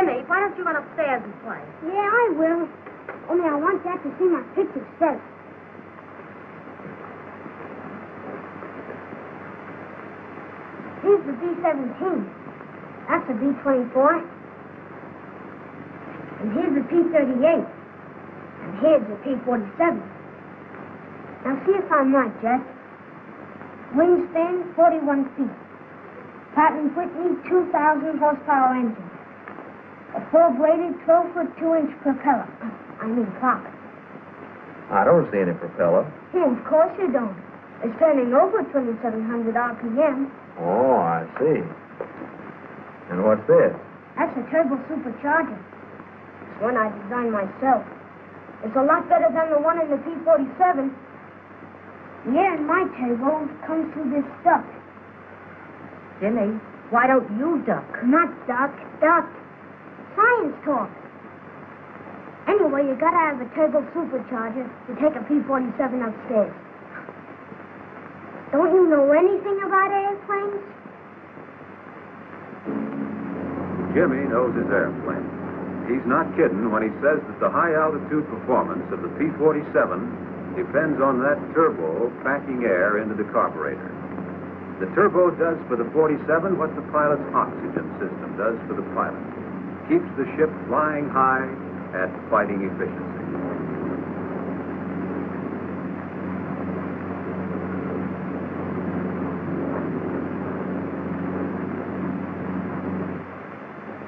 Jimmy, why don't you run upstairs and play? Yeah, I will. Only I want Dad to see my picture first. Here's the B-17. That's a B-24. And here's the P-38. And here's the P-47. Now see if I'm right, Jet. Wingspan, 41 feet. Pratt & Whitney, 2,000 horsepower engine. A full-bladed 12-foot 2-inch propeller. I mean prop. I don't see any propeller. Yeah, of course you don't. It's turning over 2,700 RPM. Oh, I see. And what's this? That's a turbo supercharger. It's one I designed myself. It's a lot better than the one in the P-47. The air in my turbo comes through this duct. Jimmy, why don't you duck? Not duck, duct. Science talk. Anyway, you gotta have a turbo supercharger to take a P-47 upstairs. Don't you know anything about airplanes? Jimmy knows his airplane. He's not kidding when he says that the high-altitude performance of the P-47 depends on that turbo packing air into the carburetor. The turbo does for the 47 what the pilot's oxygen system does for the pilot. Keeps the ship flying high at fighting efficiency.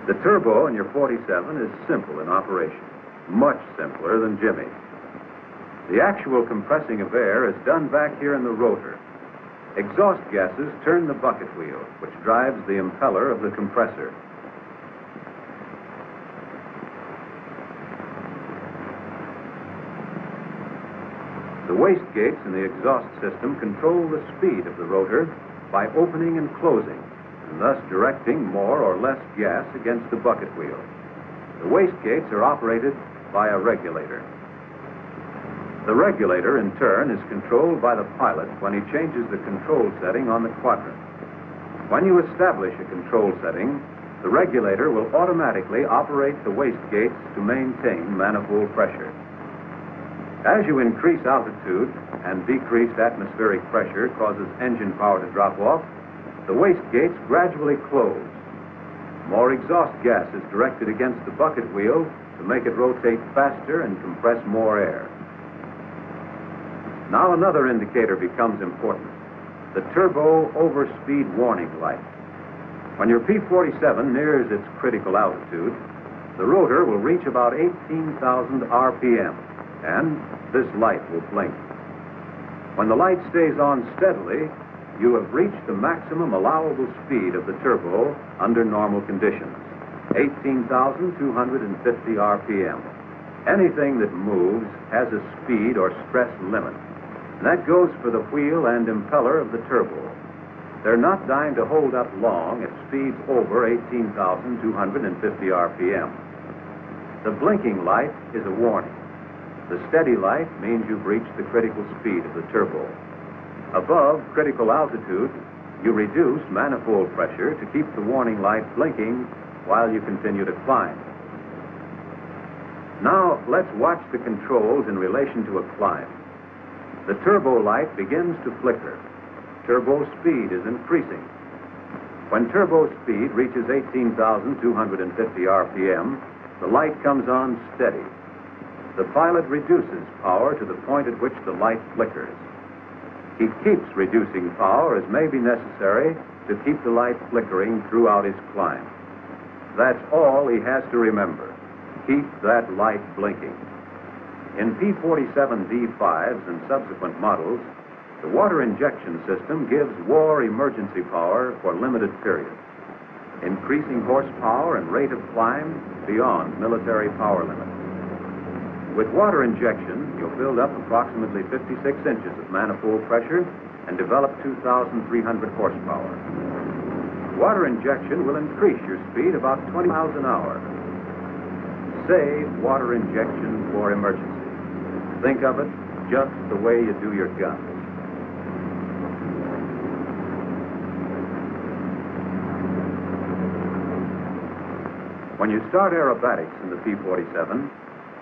The turbo in your 47 is simple in operation, much simpler than Jimmy. The actual compressing of air is done back here in the rotor. Exhaust gases turn the bucket wheel, which drives the impeller of the compressor. The waste gates in the exhaust system control the speed of the rotor by opening and closing, and thus directing more or less gas against the bucket wheel. The waste gates are operated by a regulator. The regulator, in turn, is controlled by the pilot when he changes the control setting on the quadrant. When you establish a control setting, the regulator will automatically operate the waste gates to maintain manifold pressure. As you increase altitude and decreased atmospheric pressure causes engine power to drop off, the waste gates gradually close. More exhaust gas is directed against the bucket wheel to make it rotate faster and compress more air. Now another indicator becomes important, the turbo overspeed warning light. When your P-47 nears its critical altitude, the rotor will reach about 18,000 RPM, and this light will blink. When the light stays on steadily, you have reached the maximum allowable speed of the turbo under normal conditions, 18,250 RPM. Anything that moves has a speed or stress limit. And that goes for the wheel and impeller of the turbo. They're not dying to hold up long at speeds over 18,250 RPM. The blinking light is a warning. The steady light means you've reached the critical speed of the turbo. Above critical altitude, you reduce manifold pressure to keep the warning light blinking while you continue to climb. Now, let's watch the controls in relation to a climb. The turbo light begins to flicker. Turbo speed is increasing. When turbo speed reaches 18,250 RPM, the light comes on steady. The pilot reduces power to the point at which the light flickers. He keeps reducing power as may be necessary to keep the light flickering throughout his climb. That's all he has to remember. Keep that light blinking. In P-47 D5s and subsequent models, the water injection system gives war emergency power for limited periods, increasing horsepower and rate of climb beyond military power limits. With water injection, you'll build up approximately 56 inches of manifold pressure and develop 2,300 horsepower. Water injection will increase your speed about 20 miles an hour. Save water injection for emergency. Think of it just the way you do your guns. When you start aerobatics in the P-47,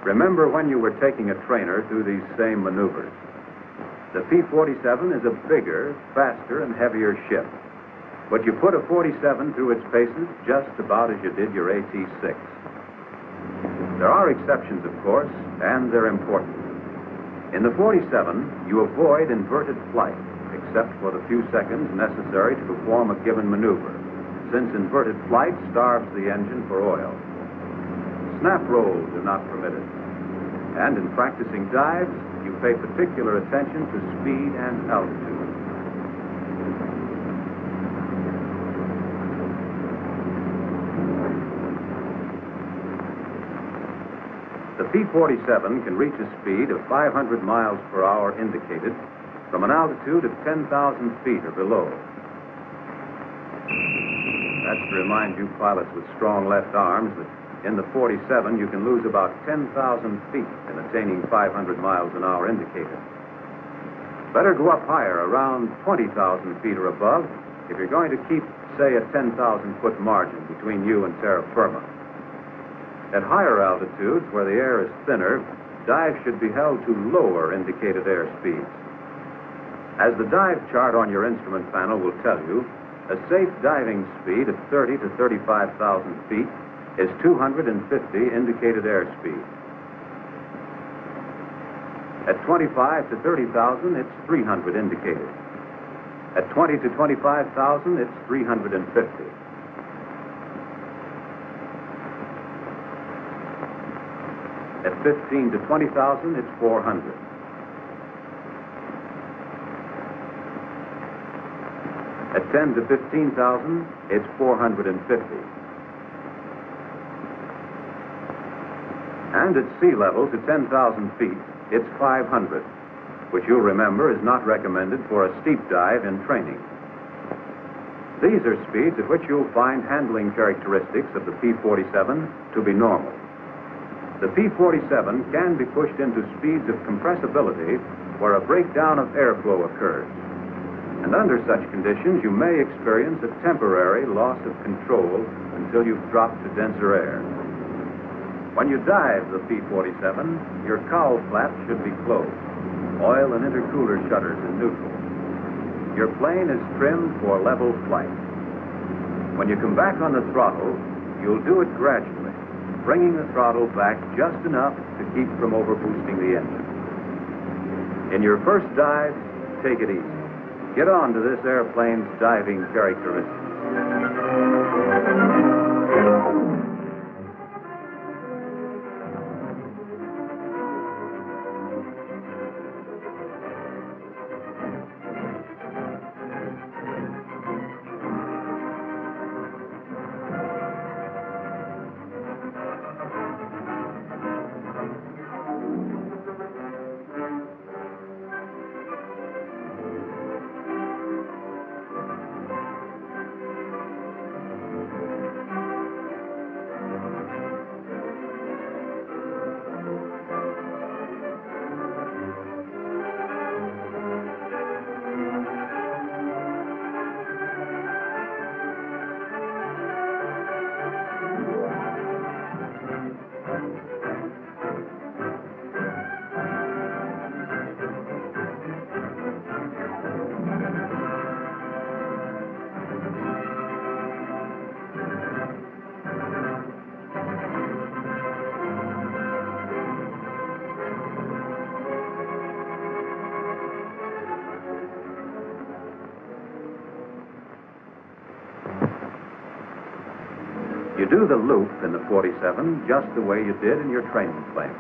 remember when you were taking a trainer through these same maneuvers. The P-47 is a bigger, faster, and heavier ship. But you put a 47 through its paces just about as you did your AT-6. There are exceptions, of course, and they're important. In the 47, you avoid inverted flight, except for the few seconds necessary to perform a given maneuver, since inverted flight starves the engine for oil. Snap rolls are not permitted. And in practicing dives, you pay particular attention to speed and altitude. The P-47 can reach a speed of 500 miles per hour indicated from an altitude of 10,000 feet or below. That's to remind you pilots with strong left arms that in the 47 you can lose about 10,000 feet in attaining 500 miles an hour indicated. Better go up higher, around 20,000 feet or above, if you're going to keep, say, a 10,000-foot margin between you and terra firma. At higher altitudes, where the air is thinner, dives should be held to lower indicated airspeeds. As the dive chart on your instrument panel will tell you, a safe diving speed of 30 to 35,000 feet is 250 indicated airspeed. At 25 to 30,000, it's 300 indicated. At 20 to 25,000, it's 350. At 15 to 20,000, it's 400. At 10 to 15,000, it's 450. And at sea level to 10,000 feet, it's 500, which you'll remember is not recommended for a steep dive in training. These are speeds at which you'll find handling characteristics of the P-47 to be normal. The P-47 can be pushed into speeds of compressibility where a breakdown of airflow occurs. And under such conditions, you may experience a temporary loss of control until you've dropped to denser air. When you dive the P-47, your cowl flaps should be closed, oil and intercooler shutters in neutral. Your plane is trimmed for level flight. When you come back on the throttle, you'll do it gradually, bringing the throttle back just enough to keep from overboosting the engine. In your first dive, take it easy. Get on to this airplane's diving characteristics. You do the loop in the 47 just the way you did in your training planes.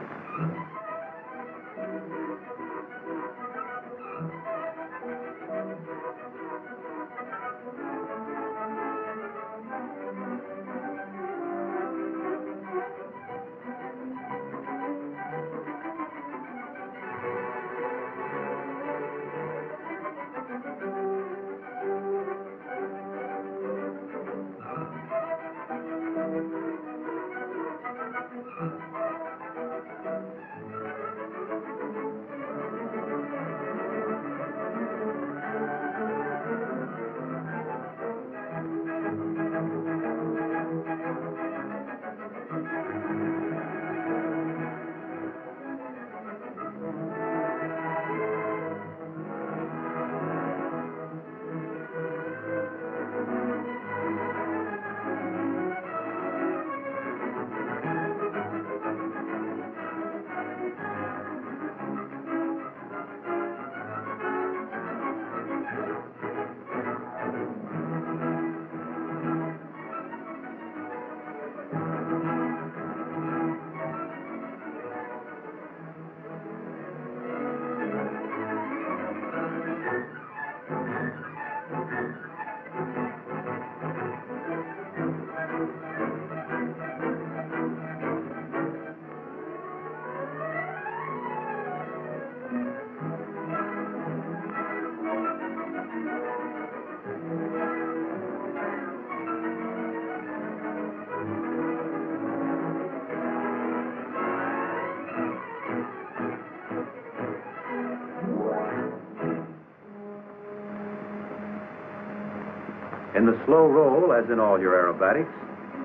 In the slow roll, as in all your aerobatics,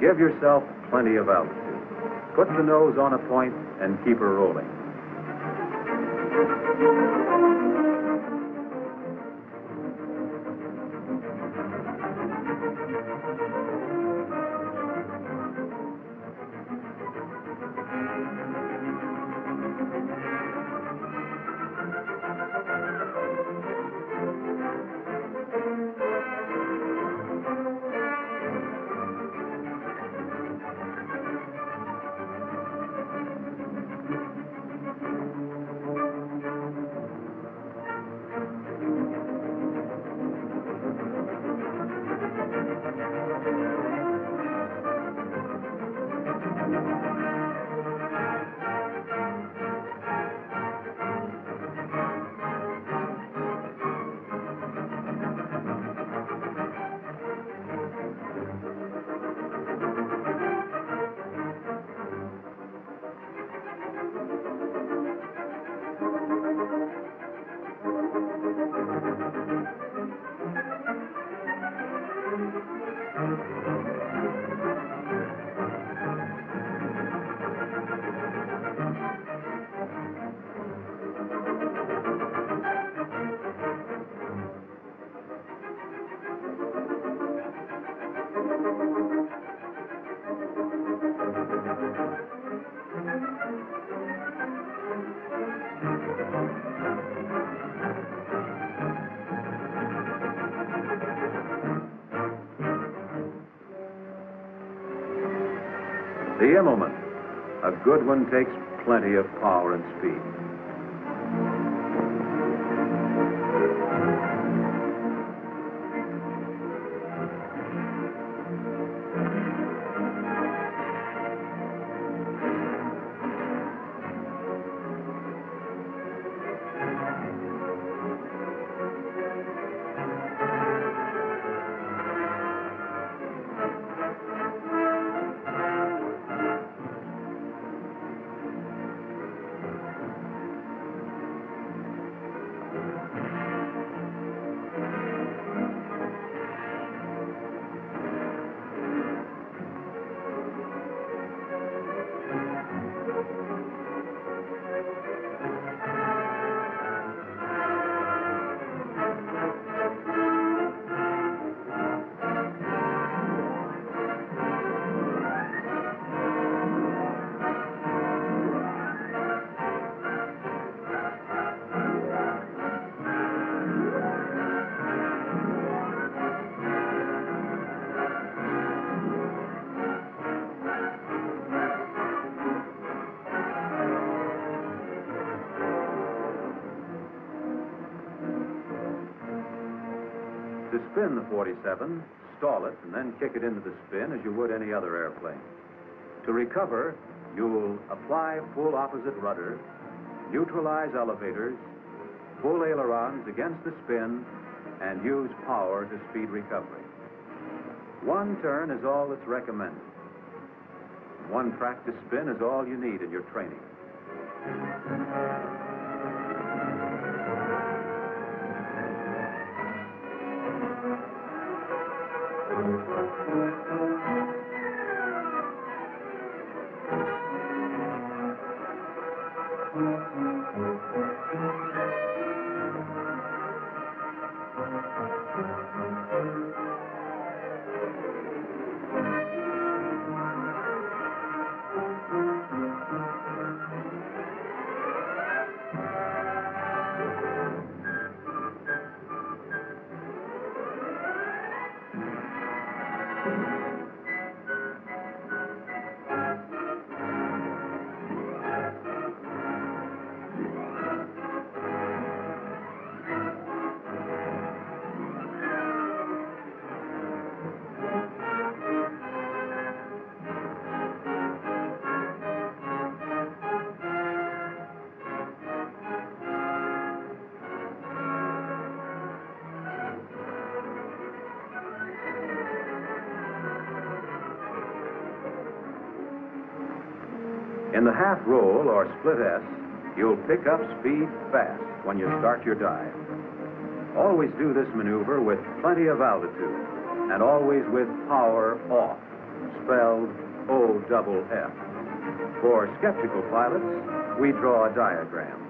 give yourself plenty of altitude. Put the nose on a point and keep her rolling. The Immelman. A good one takes plenty of power and speed. To spin the 47, stall it and then kick it into the spin as you would any other airplane. To recover, you'll apply full opposite rudder, neutralize elevators, pull ailerons against the spin, and use power to speed recovery. One turn is all that's recommended. One practice spin is all you need in your training. In the half roll or split S, you'll pick up speed fast when you start your dive. Always do this maneuver with plenty of altitude. and always with power off, spelled O-double-F. For skeptical pilots, we draw a diagram.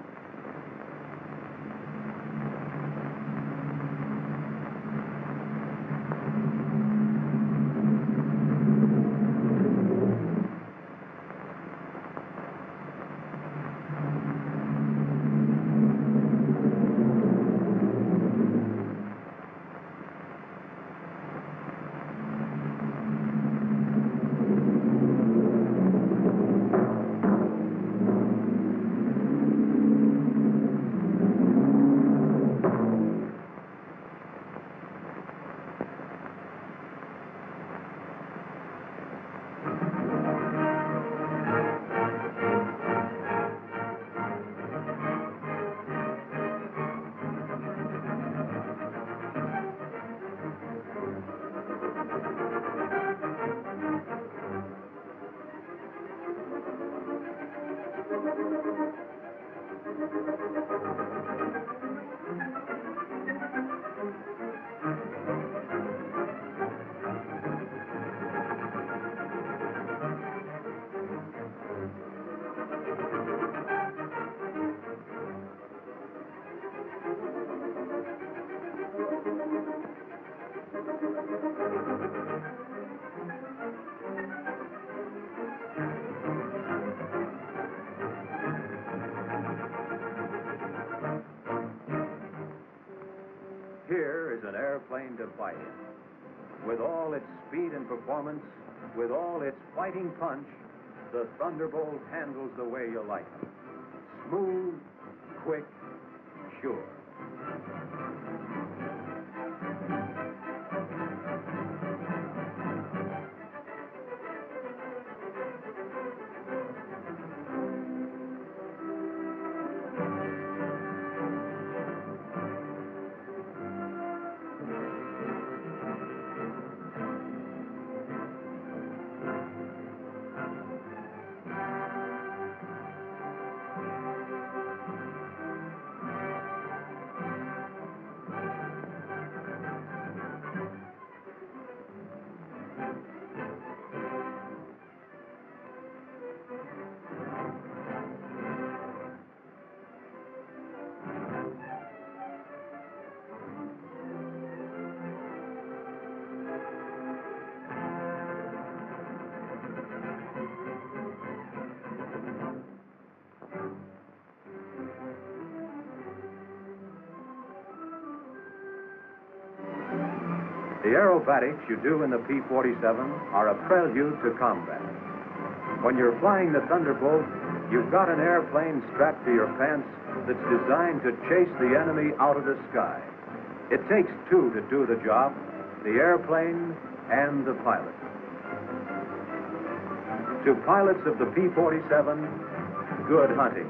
Here is an airplane to fight in. With all its speed and performance, with all its fighting punch, the Thunderbolt handles the way you like them. Smooth, quick, sure. The aerobatics you do in the P-47 are a prelude to combat. When you're flying the Thunderbolt, you've got an airplane strapped to your pants that's designed to chase the enemy out of the sky. It takes two to do the job, the airplane and the pilot. To pilots of the P-47, good hunting.